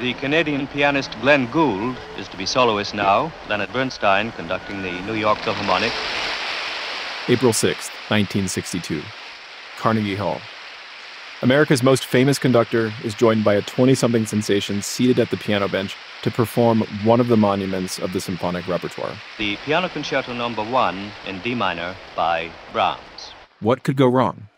The Canadian pianist Glenn Gould is to be soloist now. Leonard Bernstein conducting the New York Philharmonic. April 6th, 1962. Carnegie Hall. America's most famous conductor is joined by a 20-something sensation seated at the piano bench to perform one of the monuments of the symphonic repertoire. The Piano Concerto No. 1 in D minor by Brahms. What could go wrong?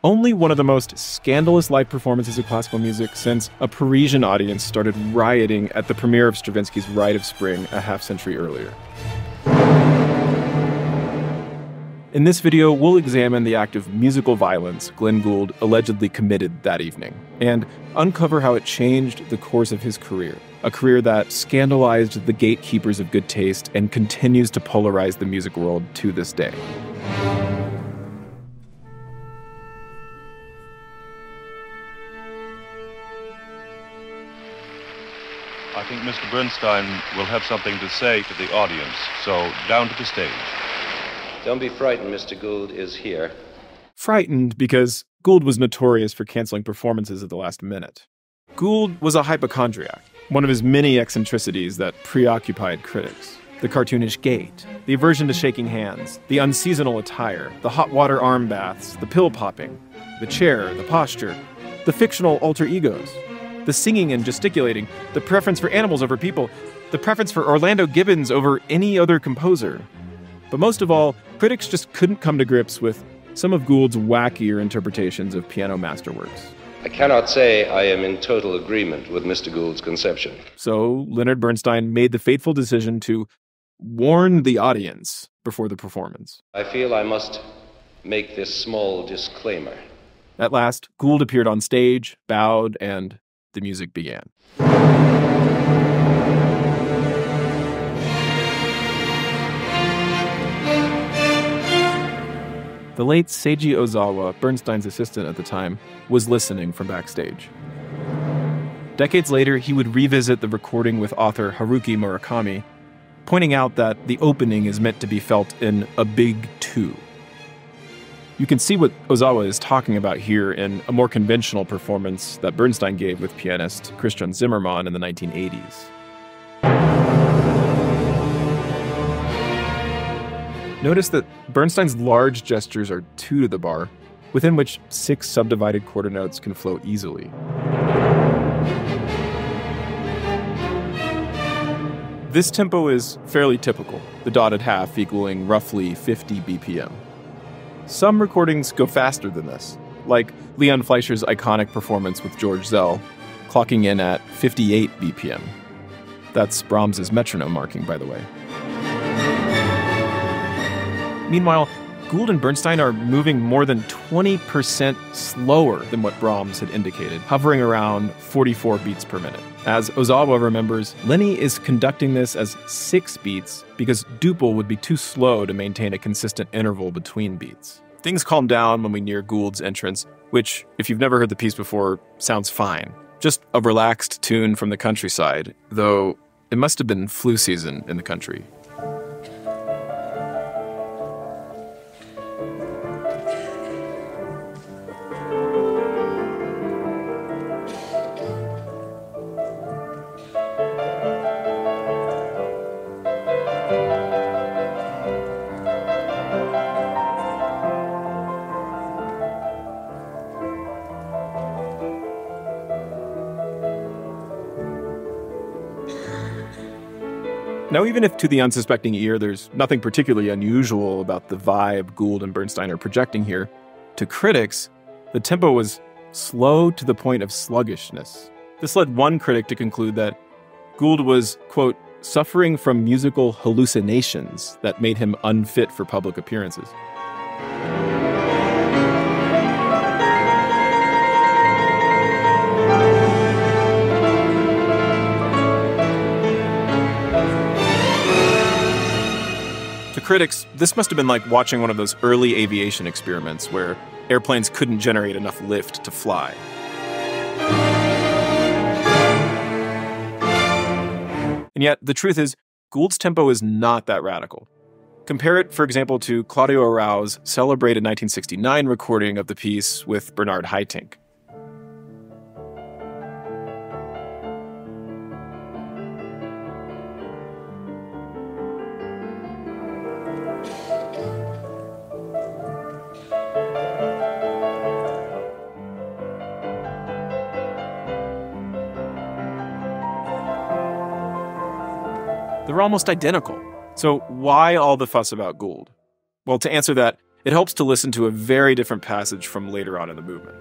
Only one of the most scandalous live performances of classical music since a Parisian audience started rioting at the premiere of Stravinsky's Rite of Spring a half-century earlier. In this video, we'll examine the act of musical violence Glenn Gould allegedly committed that evening, and uncover how it changed the course of his career, a career that scandalized the gatekeepers of good taste and continues to polarize the music world to this day. I think Mr. Bernstein will have something to say to the audience, so down to the stage. Don't be frightened, Mr. Gould is here. Frightened because Gould was notorious for canceling performances at the last minute. Gould was a hypochondriac, one of his many eccentricities that preoccupied critics. The cartoonish gait, the aversion to shaking hands, the unseasonal attire, the hot water arm baths, the pill popping, the chair, the posture, the fictional alter egos, the singing and gesticulating, the preference for animals over people, the preference for Orlando Gibbons over any other composer. But most of all, critics just couldn't come to grips with some of Gould's wackier interpretations of piano masterworks. I cannot say I am in total agreement with Mr. Gould's conception. So Leonard Bernstein made the fateful decision to warn the audience before the performance. I feel I must make this small disclaimer. At last, Gould appeared on stage, bowed, and the music began. The late Seiji Ozawa, Bernstein's assistant at the time, was listening from backstage. Decades later, he would revisit the recording with author Haruki Murakami, pointing out that the opening is meant to be felt in a big two. You can see what Ozawa is talking about here in a more conventional performance that Bernstein gave with pianist Christian Zimmermann in the 1980s. Notice that Bernstein's large gestures are 2 to the bar, within which 6 subdivided quarter notes can flow easily. This tempo is fairly typical, the dotted half equaling roughly 50 BPM. Some recordings go faster than this, like Leon Fleischer's iconic performance with George Zell, clocking in at 58 BPM. That's Brahms's metronome marking, by the way. Meanwhile, Gould and Bernstein are moving more than 20% slower than what Brahms had indicated, hovering around 44 beats per minute. As Ozawa remembers, Lenny is conducting this as 6 beats because duple would be too slow to maintain a consistent interval between beats. Things calm down when we near Gould's entrance, which, if you've never heard the piece before, sounds fine. Just a relaxed tune from the countryside, though it must have been flu season in the country. Now, even if to the unsuspecting ear there's nothing particularly unusual about the vibe Gould and Bernstein are projecting here, to critics, the tempo was slow to the point of sluggishness. This led one critic to conclude that Gould was, quote, suffering from musical hallucinations that made him unfit for public appearances. To critics, this must have been like watching one of those early aviation experiments where airplanes couldn't generate enough lift to fly. And yet, the truth is, Gould's tempo is not that radical. Compare it, for example, to Claudio Arrau's celebrated 1969 recording of the piece with Bernard Haitink. They're almost identical. So why all the fuss about Gould? Well, to answer that, it helps to listen to a very different passage from later on in the movement.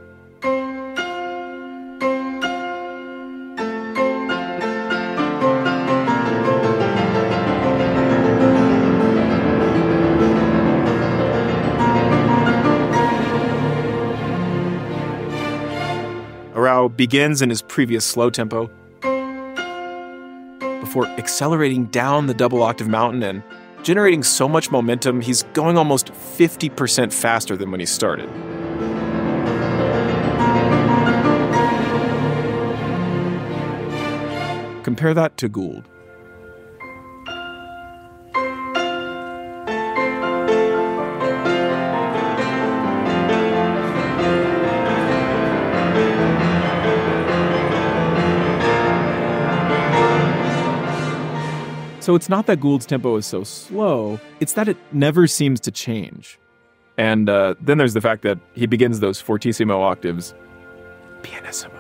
Arau begins in his previous slow tempo before accelerating down the double octave mountain and generating so much momentum, he's going almost 50% faster than when he started. Compare that to Gould. So it's not that Gould's tempo is so slow, it's that it never seems to change. And then there's the fact that he begins those fortissimo octaves pianissimo.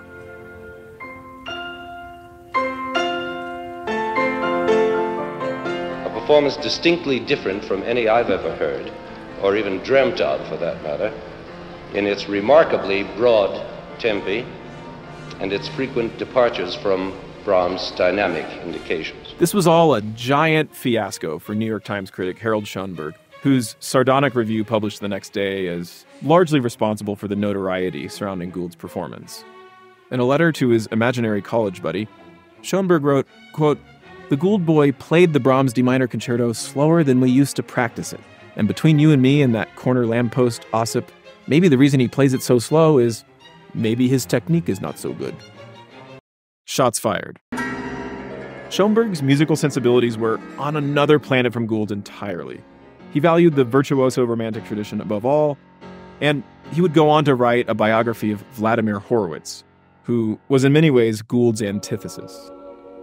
A performance distinctly different from any I've ever heard, or even dreamt of for that matter, in its remarkably broad tempi and its frequent departures from Brahms' dynamic indications. This was all a giant fiasco for New York Times critic Harold Schoenberg, whose sardonic review published the next day is largely responsible for the notoriety surrounding Gould's performance. In a letter to his imaginary college buddy, Schoenberg wrote, quote, "The Gould boy played the Brahms D minor concerto slower than we used to practice it. And between you and me and that corner lamppost Ossip, maybe the reason he plays it so slow is maybe his technique is not so good." Shots fired. Schoenberg's musical sensibilities were on another planet from Gould entirely. He valued the virtuoso romantic tradition above all, and he would go on to write a biography of Vladimir Horowitz, who was in many ways Gould's antithesis.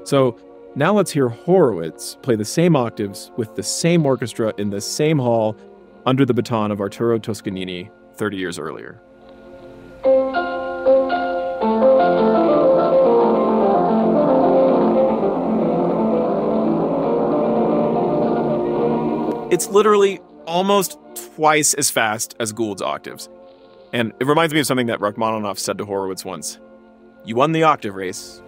So now let's hear Horowitz play the same octaves with the same orchestra in the same hall under the baton of Arturo Toscanini 30 years earlier. It's literally almost twice as fast as Gould's octaves. And it reminds me of something that Rachmaninoff said to Horowitz once. You won the octave race.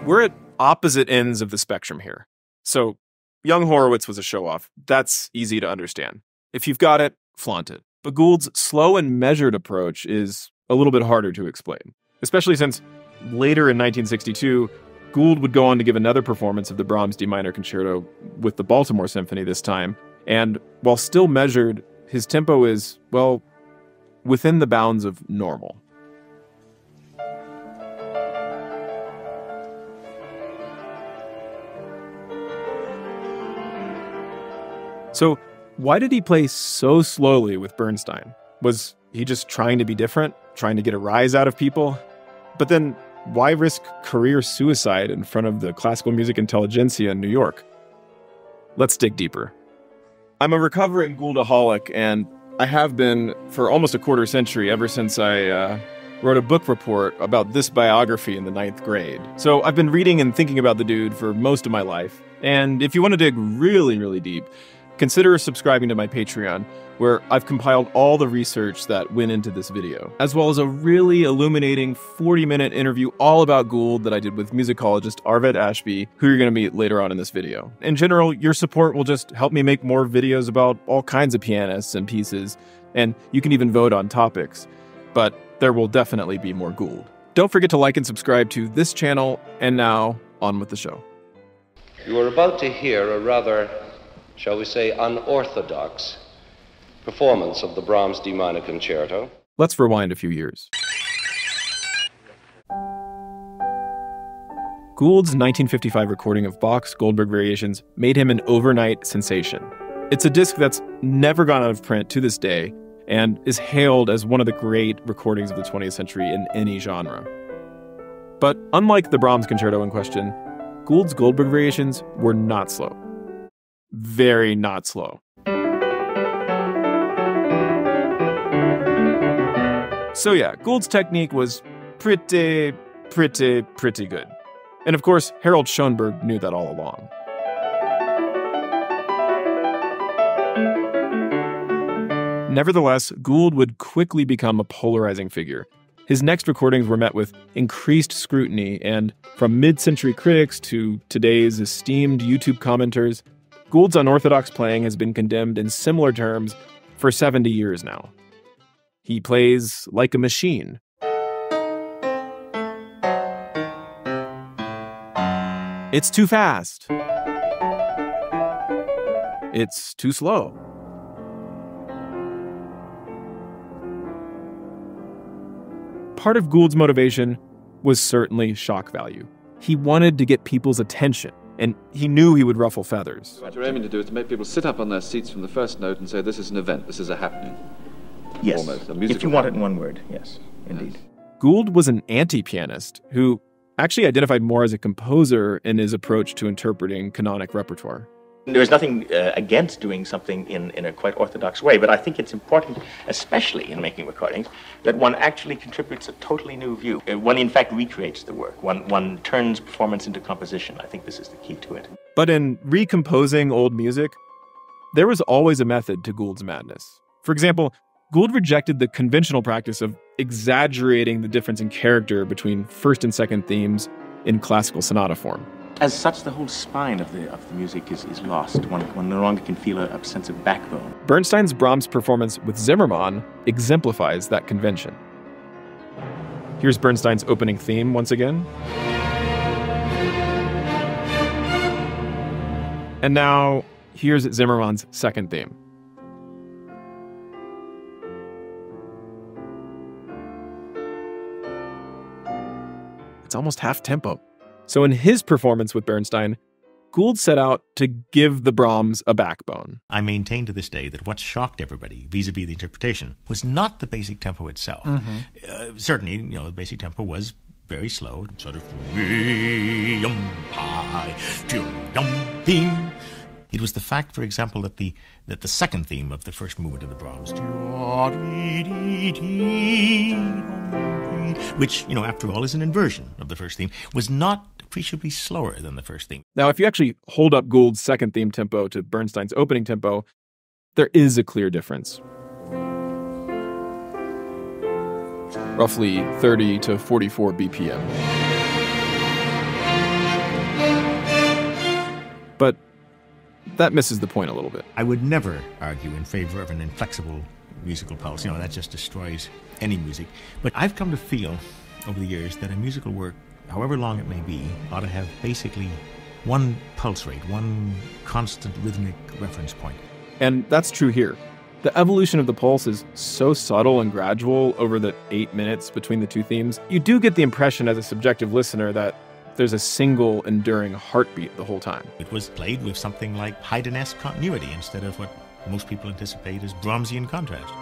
We're at opposite ends of the spectrum here. So, young Horowitz was a show-off. That's easy to understand. If you've got it, flaunt it. But Gould's slow and measured approach is a little bit harder to explain, especially since later in 1962, Gould would go on to give another performance of the Brahms D minor concerto with the Baltimore Symphony this time, and while still measured, his tempo is, well, within the bounds of normal. So, why did he play so slowly with Bernstein? Was he just trying to be different, trying to get a rise out of people? But then, why risk career suicide in front of the classical music intelligentsia in New York? Let's dig deeper. I'm a recovering Gouldaholic, and I have been for almost a quarter century, ever since I wrote a book report about this biography in the 9th grade. So I've been reading and thinking about the dude for most of my life. And if you want to dig really, really deep, consider subscribing to my Patreon, where I've compiled all the research that went into this video, as well as a really illuminating 40-minute interview all about Gould that I did with musicologist Arved Ashby, who you're going to meet later on in this video. In general, your support will just help me make more videos about all kinds of pianists and pieces, and you can even vote on topics. But there will definitely be more Gould. Don't forget to like and subscribe to this channel, and now, on with the show. You are about to hear a rather, shall we say, unorthodox performance of the Brahms D minor concerto. Let's rewind a few years. Gould's 1955 recording of Bach's Goldberg Variations made him an overnight sensation. It's a disc that's never gone out of print to this day and is hailed as one of the great recordings of the 20th century in any genre. But unlike the Brahms concerto in question, Gould's Goldberg variations were not slow. Very not slow. So yeah, Gould's technique was pretty good. And of course, Harold Schoenberg knew that all along. Nevertheless, Gould would quickly become a polarizing figure. His next recordings were met with increased scrutiny, and from mid-century critics to today's esteemed YouTube commenters, Gould's unorthodox playing has been condemned in similar terms for 70 years now. He plays like a machine. It's too fast. It's too slow. Part of Gould's motivation was certainly shock value. He wanted to get people's attention, and he knew he would ruffle feathers. What you're aiming to do is to make people sit up on their seats from the first note and say, this is an event, this is a happening. Yes, almost, if you want it in one word, yes, indeed. Yes. Gould was an anti-pianist who actually identified more as a composer in his approach to interpreting canonic repertoire. There's nothing against doing something in a quite orthodox way, but I think it's important, especially in making recordings, that one actually contributes a totally new view. One, in fact, recreates the work. One turns performance into composition. I think this is the key to it. But in recomposing old music, there was always a method to Gould's madness. For example, Gould rejected the conventional practice of exaggerating the difference in character between first and second themes in classical sonata form. As such, the whole spine of the music is lost. One no longer can feel a sense of backbone. Bernstein's Brahms performance with Zimmermann exemplifies that convention. Here's Bernstein's opening theme once again. And now, here's Zimmermann's second theme. It's almost half tempo. So in his performance with Bernstein, Gould set out to give the Brahms a backbone. I maintain to this day that what shocked everybody vis-a-vis the interpretation was not the basic tempo itself. Certainly, the basic tempo was very slow, sort of it was the fact, for example, that the second theme of the first movement of the Brahms, which, after all, is an inversion of the first theme, was not appreciably slower than the first theme. Now, if you actually hold up Gould's second theme tempo to Bernstein's opening tempo, there is a clear difference. Roughly 30 to 44 BPM. But that misses the point a little bit. I would never argue in favor of an inflexible musical pulse. That just destroys any music. But I've come to feel over the years that a musical work, however long it may be, ought to have basically one pulse rate, one constant rhythmic reference point. And that's true here. The evolution of the pulse is so subtle and gradual over the 8 minutes between the two themes, you do get the impression as a subjective listener that there's a single enduring heartbeat the whole time. It was played with something like Haydnesque continuity instead of what most people anticipate as Brahmsian contrast.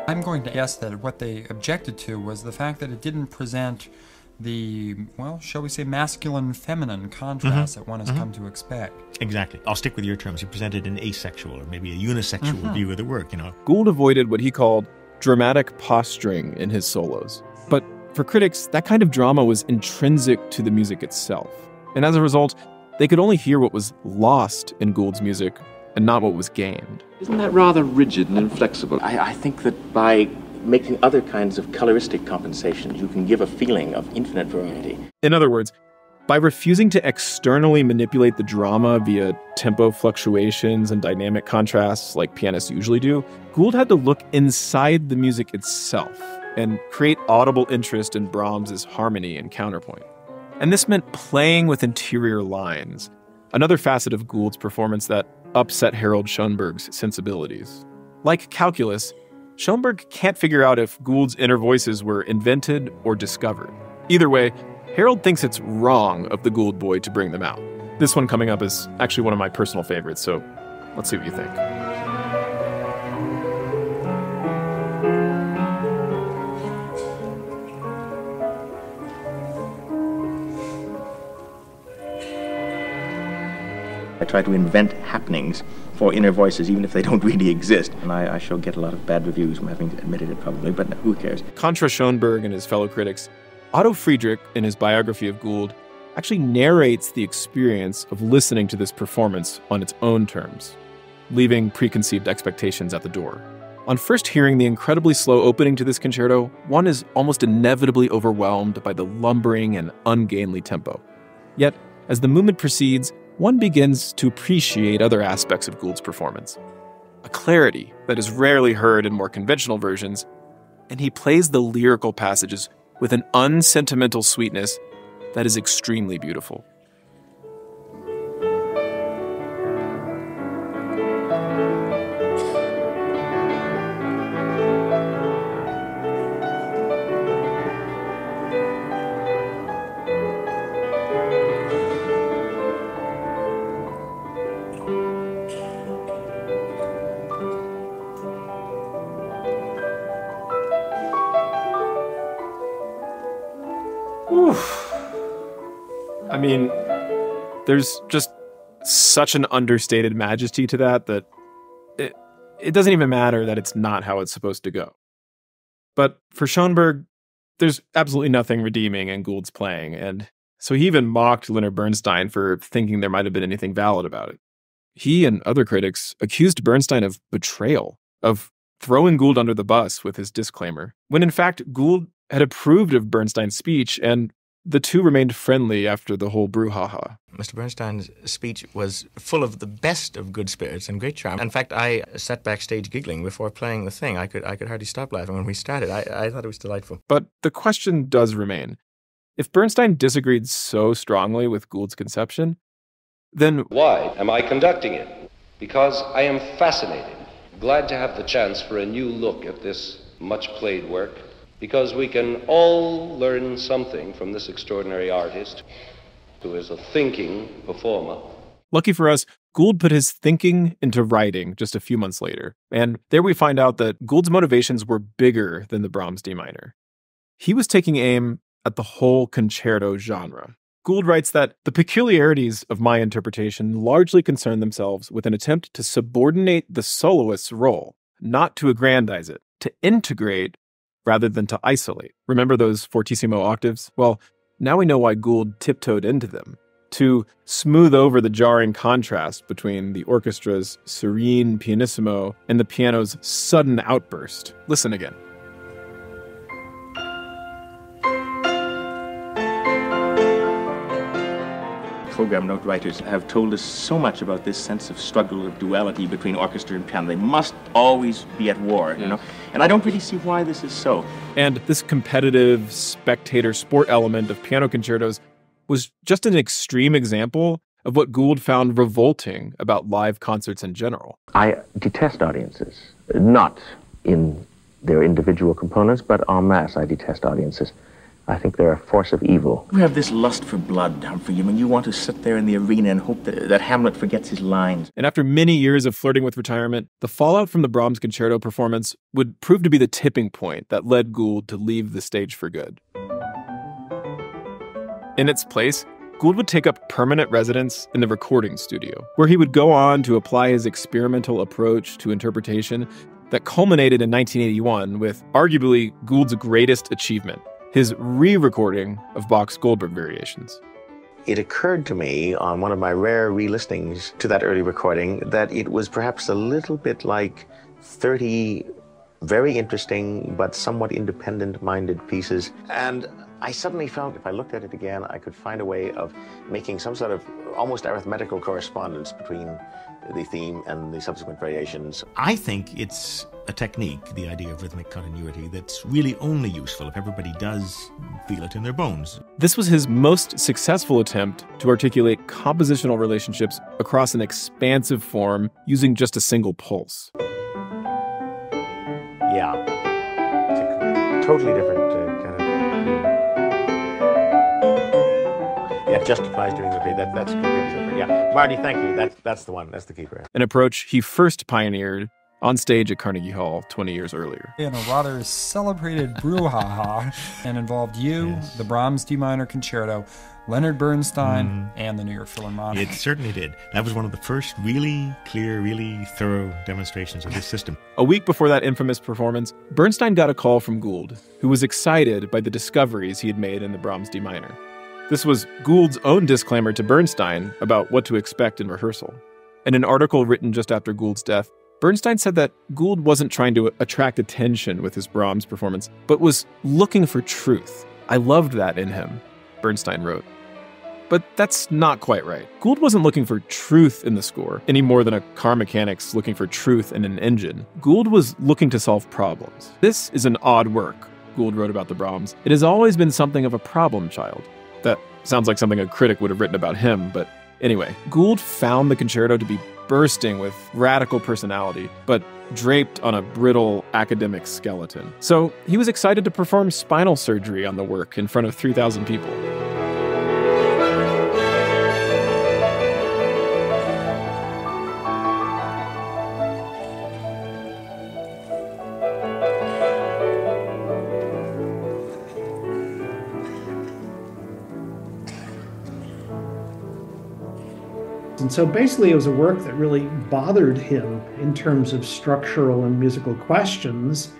I'm going to guess that what they objected to was the fact that it didn't present the, shall we say, masculine-feminine contrast that one has come to expect. Exactly. I'll stick with your terms. You presented an asexual or maybe a unisexual view of the work, Gould avoided what he called dramatic posturing in his solos. But for critics, that kind of drama was intrinsic to the music itself. And as a result, they could only hear what was lost in Gould's music and not what was gained. Isn't that rather rigid and inflexible? I think that by making other kinds of coloristic compensations, you can give a feeling of infinite variety. In other words, by refusing to externally manipulate the drama via tempo fluctuations and dynamic contrasts like pianists usually do, Gould had to look inside the music itself and create audible interest in Brahms's harmony and counterpoint. And this meant playing with interior lines, another facet of Gould's performance that upset Harold Schoenberg's sensibilities. Like calculus, Schoenberg can't figure out if Gould's inner voices were invented or discovered. Either way, Harold thinks it's wrong of the Gould boy to bring them out. This one coming up is actually one of my personal favorites, so let's see what you think. try to invent happenings for inner voices, even if they don't really exist. And I shall get a lot of bad reviews from having admitted it probably, but who cares? Contra Schoenberg and his fellow critics, Otto Friedrich, in his biography of Gould, actually narrates the experience of listening to this performance on its own terms, leaving preconceived expectations at the door. On first hearing the incredibly slow opening to this concerto, one is almost inevitably overwhelmed by the lumbering and ungainly tempo. Yet, as the movement proceeds, one begins to appreciate other aspects of Gould's performance. A clarity that is rarely heard in more conventional versions, and he plays the lyrical passages with an unsentimental sweetness that is extremely beautiful. I mean, there's just such an understated majesty to that it doesn't even matter that it's not how it's supposed to go. But for Schoenberg, there's absolutely nothing redeeming in Gould's playing, and so he even mocked Leonard Bernstein for thinking there might have been anything valid about it. He and other critics accused Bernstein of betrayal, of throwing Gould under the bus with his disclaimer, when in fact Gould had approved of Bernstein's speech, and the two remained friendly after the whole brouhaha. Mr. Bernstein's speech was full of the best of good spirits and great charm. In fact, I sat backstage giggling before playing the thing. I could hardly stop laughing when we started. I thought it was delightful. But the question does remain. If Bernstein disagreed so strongly with Gould's conception, then why am I conducting it? Because I am fascinated, glad to have the chance for a new look at this much-played work, because we can all learn something from this extraordinary artist who is a thinking performer. Lucky for us, Gould put his thinking into writing just a few months later, and there we find out that Gould's motivations were bigger than the Brahms D minor. He was taking aim at the whole concerto genre. Gould writes that the peculiarities of my interpretation largely concern themselves with an attempt to subordinate the soloist's role, not to aggrandize it, to integrate rather than to isolate. Remember those fortissimo octaves? Well, now we know why Gould tiptoed into them, to smooth over the jarring contrast between the orchestra's serene pianissimo and the piano's sudden outburst. Listen again. Program note writers have told us so much about this sense of struggle, of duality between orchestra and piano. They must always be at war, you know? And I don't really see why this is so. And this competitive spectator sport element of piano concertos was just an extreme example of what Gould found revolting about live concerts in general. I detest audiences, not in their individual components, but en masse I detest audiences. I think they're a force of evil. You have this lust for blood, Humphrey. I mean, you want to sit there in the arena and hope that Hamlet forgets his lines. And after many years of flirting with retirement, the fallout from the Brahms concerto performance would prove to be the tipping point that led Gould to leave the stage for good. In its place, Gould would take up permanent residence in the recording studio, where he would go on to apply his experimental approach to interpretation that culminated in 1981 with arguably Gould's greatest achievement, his re-recording of Bach's Goldberg variations. It occurred to me on one of my rare re-listenings to that early recording that it was perhaps a little bit like 30 very interesting but somewhat independent-minded pieces. And I suddenly felt if I looked at it again, I could find a way of making some sort of almost arithmetical correspondence between the theme and the subsequent variations. I think it's a technique, the idea of rhythmic continuity, that's really only useful if everybody does feel it in their bones. This was his most successful attempt to articulate compositional relationships across an expansive form using just a single pulse. Yeah, it's a totally different kind of... Yeah, it justifies doing the repeat. That's completely different. Yeah, Marty, thank you. That's the one. That's the keeper. An approach he first pioneered on stage at Carnegie Hall 20 years earlier. In a rather celebrated brouhaha and involved the Brahms D minor concerto, Leonard Bernstein and the New York Philharmonic. It certainly did. That was one of the first really clear, really thorough demonstrations of this system. A week before that infamous performance, Bernstein got a call from Gould, who was excited by the discoveries he had made in the Brahms D minor. This was Gould's own disclaimer to Bernstein about what to expect in rehearsal. In an article written just after Gould's death, Bernstein said that Gould wasn't trying to attract attention with his Brahms performance, but was looking for truth. I loved that in him, Bernstein wrote. But that's not quite right. Gould wasn't looking for truth in the score, any more than a car mechanic's looking for truth in an engine. Gould was looking to solve problems. This is an odd work, Gould wrote about the Brahms. It has always been something of a problem child. That sounds like something a critic would have written about him, but anyway, Gould found the concerto to be bursting with radical personality, but draped on a brittle academic skeleton. So he was excited to perform spinal surgery on the work in front of 3,000 people. And so basically it was a work that really bothered him in terms of structural and musical questions.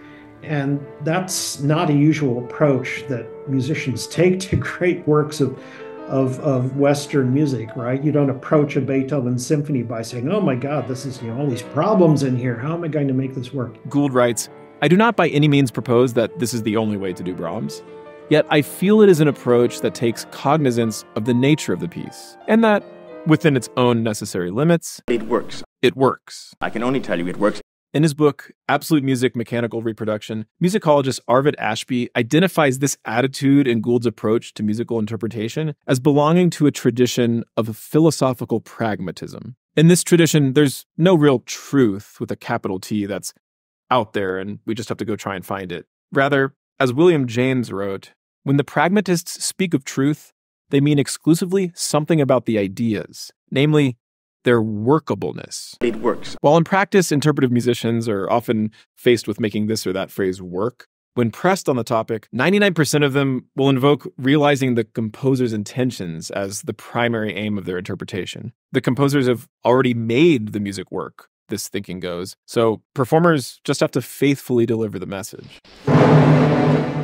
And that's not a usual approach that musicians take to great works of Western music, right? You don't approach a Beethoven symphony by saying, oh my God, this is, all these problems in here. How am I going to make this work? Gould writes, I do not by any means propose that this is the only way to do Brahms. Yet I feel it is an approach that takes cognizance of the nature of the piece, and that within its own necessary limits, It works. it works. I can only tell you it works. In his book, Absolute Music, Mechanical Reproduction, musicologist Arved Ashby identifies this attitude in Gould's approach to musical interpretation as belonging to a tradition of philosophical pragmatism. In this tradition, there's no real truth with a capital T that's out there and we just have to go try and find it. Rather, as William James wrote, when the pragmatists speak of truth, they mean exclusively something about the ideas, namely their workableness. It works. While in practice, interpretive musicians are often faced with making this or that phrase work, when pressed on the topic, 99% of them will invoke realizing the composer's intentions as the primary aim of their interpretation. The composers have already made the music work, this thinking goes, so performers just have to faithfully deliver the message.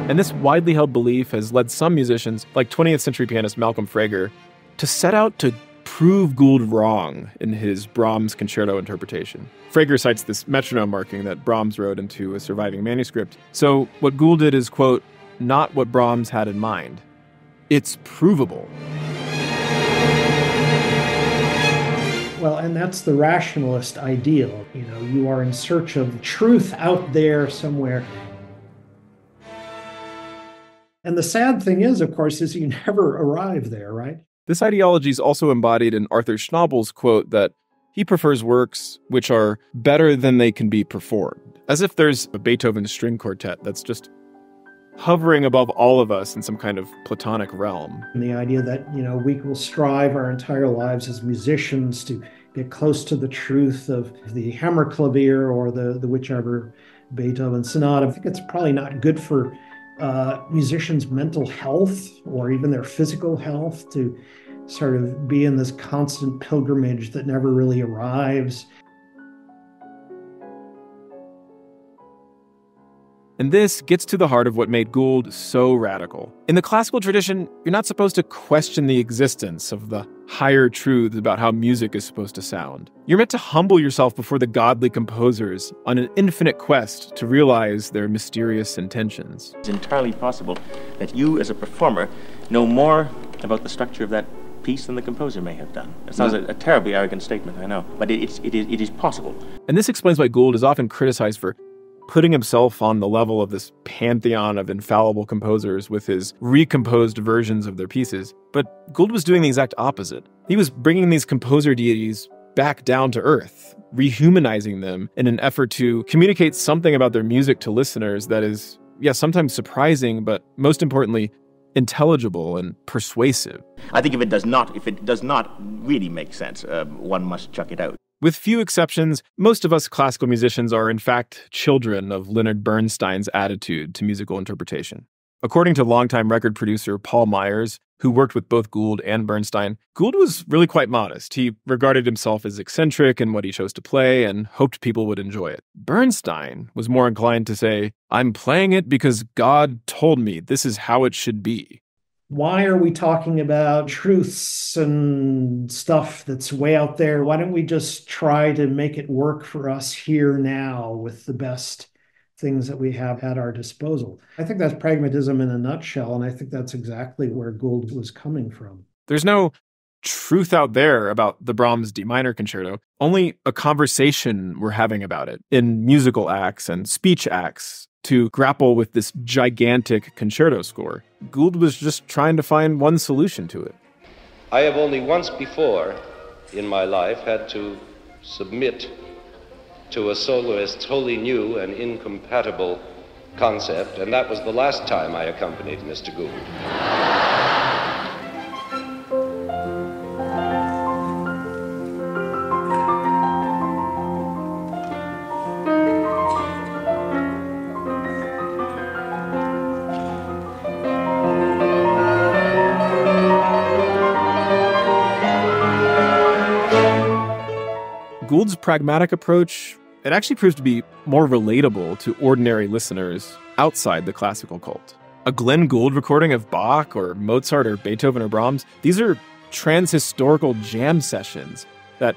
And this widely held belief has led some musicians, like 20th century pianist Malcolm Frager, to set out to prove Gould wrong in his Brahms concerto interpretation. Frager cites this metronome marking that Brahms wrote into a surviving manuscript. So what Gould did is, quote, not what Brahms had in mind. It's provable. Well, and that's the rationalist ideal. You are in search of truth out there somewhere. And the sad thing is, of course, is you never arrive there, right? This ideology is also embodied in Arthur Schnabel's quote that he prefers works which are better than they can be performed. As if there's a Beethoven string quartet that's just hovering above all of us in some kind of platonic realm. And the idea that, we will strive our entire lives as musicians to get close to the truth of the Hammerklavier or the whichever Beethoven sonata. I think it's probably not good for musicians' mental health or even their physical health to sort of be in this constant pilgrimage that never really arrives. And this gets to the heart of what made Gould so radical. In the classical tradition, you're not supposed to question the existence of the higher truths about how music is supposed to sound. You're meant to humble yourself before the godly composers on an infinite quest to realize their mysterious intentions. It's entirely possible that you, as a performer, know more about the structure of that piece than the composer may have done. It sounds a terribly arrogant statement, I know, but it is possible. And this explains why Gould is often criticized for putting himself on the level of this pantheon of infallible composers with his recomposed versions of their pieces. But Gould was doing the exact opposite. He was bringing these composer deities back down to earth, rehumanizing them in an effort to communicate something about their music to listeners that is, sometimes surprising, but most importantly, intelligible and persuasive. I think if it does not really make sense, one must chuck it out. With few exceptions, most of us classical musicians are in fact children of Leonard Bernstein's attitude to musical interpretation. According to longtime record producer Paul Myers, who worked with both Gould and Bernstein, Gould was really quite modest. He regarded himself as eccentric in what he chose to play and hoped people would enjoy it. Bernstein was more inclined to say, I'm playing it because God told me this is how it should be. Why are we talking about truths and stuff that's way out there? Why don't we just try to make it work for us here now with the best things that we have at our disposal? I think that's pragmatism in a nutshell, and I think that's exactly where Gould was coming from. There's no truth out there about the Brahms D minor concerto, only a conversation we're having about it in musical acts and speech acts to grapple with this gigantic concerto score. Gould was just trying to find one solution to it. I have only once before in my life had to submit to a soloist's wholly new and incompatible concept, and that was the last time I accompanied Mr. Gould. Gould's pragmatic approach, it actually proved to be more relatable to ordinary listeners outside the classical cult. A Glenn Gould recording of Bach or Mozart or Beethoven or Brahms, these are transhistorical jam sessions that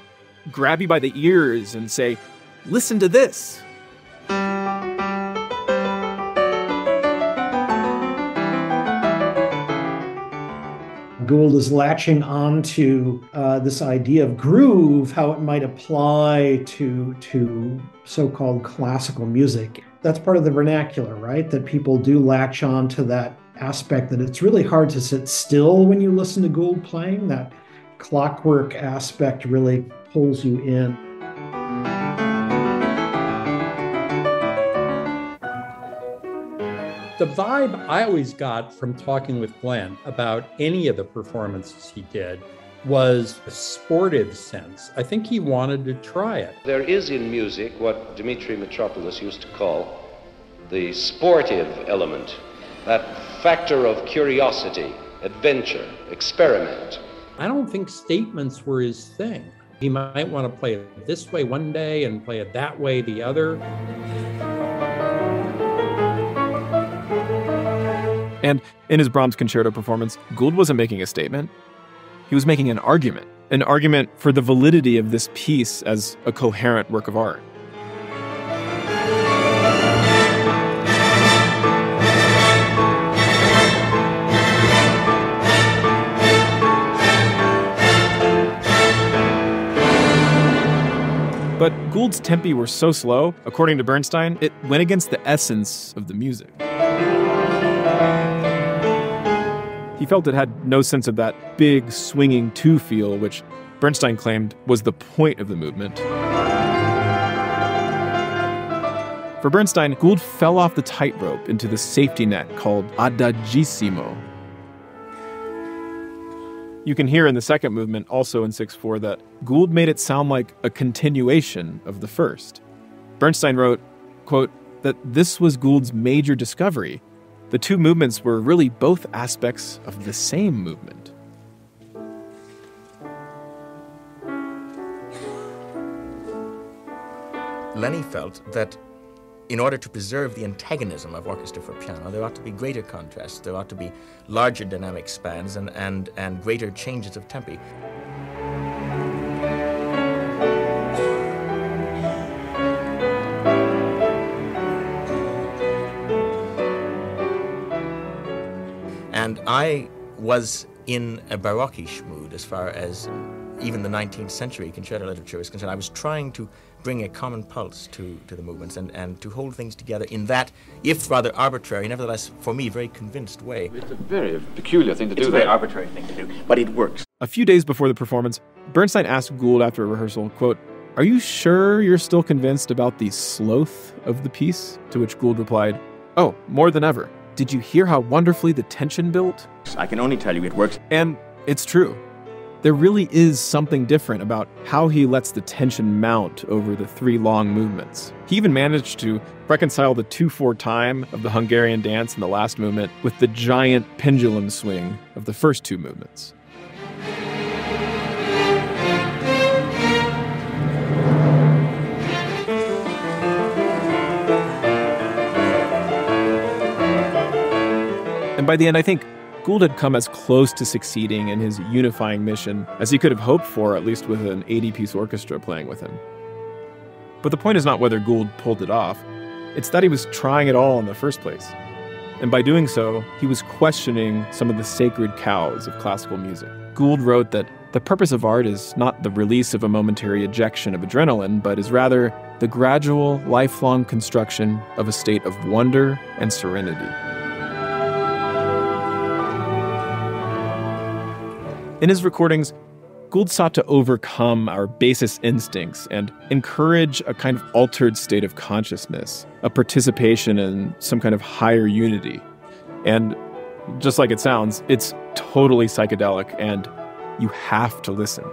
grab you by the ears and say, listen to this. Gould is latching onto this idea of groove, how it might apply to so-called classical music. That's part of the vernacular, right? That people do latch on to that aspect, that it's really hard to sit still when you listen to Gould playing. That clockwork aspect really pulls you in. The vibe I always got from talking with Glenn about any of the performances he did was a sportive sense. I think he wanted to try it. There is in music what Dimitri Mitropoulos used to call the sportive element, that factor of curiosity, adventure, experiment. I don't think statements were his thing. He might want to play it this way one day and play it that way the other. And in his Brahms concerto performance, Gould wasn't making a statement. He was making an argument for the validity of this piece as a coherent work of art. But Gould's tempi were so slow, according to Bernstein, it went against the essence of the music. He felt it had no sense of that big, swinging two feel, which Bernstein claimed was the point of the movement. For Bernstein, Gould fell off the tightrope into the safety net called adagissimo. You can hear in the second movement, also in 6/4, that Gould made it sound like a continuation of the first. Bernstein wrote, quote, that this was Gould's major discovery. The two movements were really both aspects of the same movement. Lenny felt that in order to preserve the antagonism of orchestra for piano, there ought to be greater contrasts, there ought to be larger dynamic spans and greater changes of tempi. And I was in a Baroque-ish mood as far as even the 19th century concerto literature is concerned. I was trying to bring a common pulse to the movements and to hold things together in that, if rather arbitrary, nevertheless, for me, very convinced way. It's a very peculiar thing to do. It's a very arbitrary thing to do, but it works. A few days before the performance, Bernstein asked Gould after a rehearsal, quote, "Are you sure you're still convinced about the sloth of the piece?" To which Gould replied, "Oh, more than ever. Did you hear how wonderfully the tension built?" I can only tell you it works. And it's true. there really is something different about how he lets the tension mount over the 3 long movements. He even managed to reconcile the 2/4 time of the Hungarian dance in the last movement with the giant pendulum swing of the first 2 movements. And by the end, I think Gould had come as close to succeeding in his unifying mission as he could have hoped for, at least with an 80-piece orchestra playing with him. But the point is not whether Gould pulled it off, it's that he was trying it all in the first place. And by doing so, he was questioning some of the sacred cows of classical music. Gould wrote that the purpose of art is not the release of a momentary ejection of adrenaline, but is rather the gradual, lifelong construction of a state of wonder and serenity. In his recordings, Gould sought to overcome our basest instincts and encourage a kind of altered state of consciousness, a participation in some kind of higher unity. And just like it sounds, it's totally psychedelic, and you have to listen.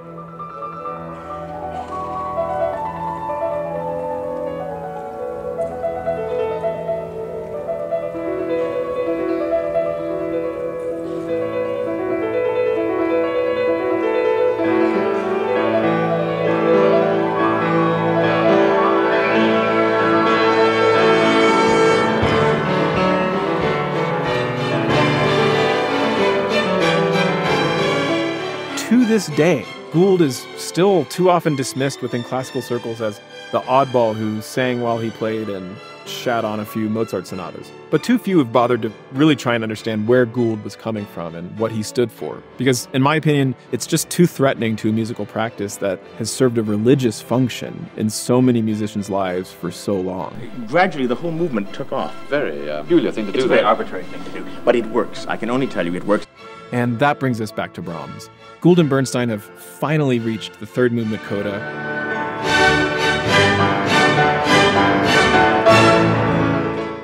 To this day, Gould is still too often dismissed within classical circles as the oddball who sang while he played and shat on a few Mozart sonatas. But too few have bothered to really try and understand where Gould was coming from and what he stood for. Because, in my opinion, it's just too threatening to a musical practice that has served a religious function in so many musicians' lives for so long. Gradually, the whole movement took off. Very peculiar thing to do. It's a very arbitrary thing to do, but it works. I can only tell you it works. And that brings us back to Brahms. Gould and Bernstein have finally reached the 3rd movement coda.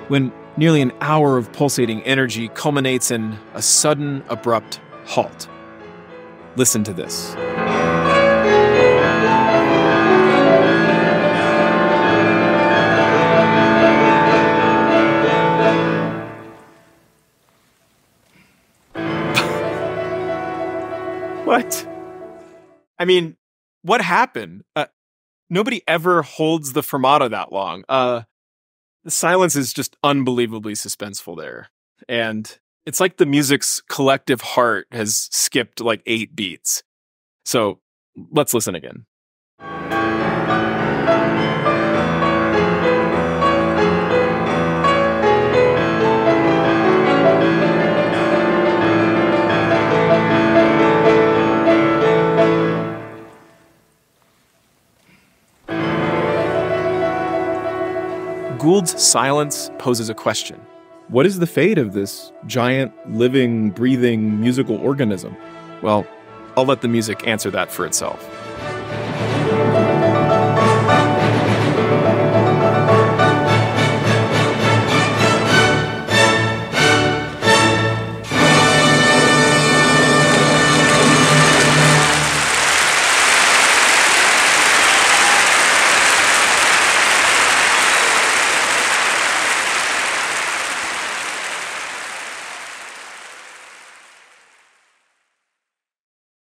When nearly an hour of pulsating energy culminates in a sudden, abrupt halt. Listen to this. What? I mean, what happened? Nobody ever holds the fermata that long. The silence is just unbelievably suspenseful there. And it's like the music's collective heart has skipped like 8 beats. So let's listen again. Gould's silence poses a question. What is the fate of this giant, living, breathing musical organism? Well, I'll let the music answer that for itself.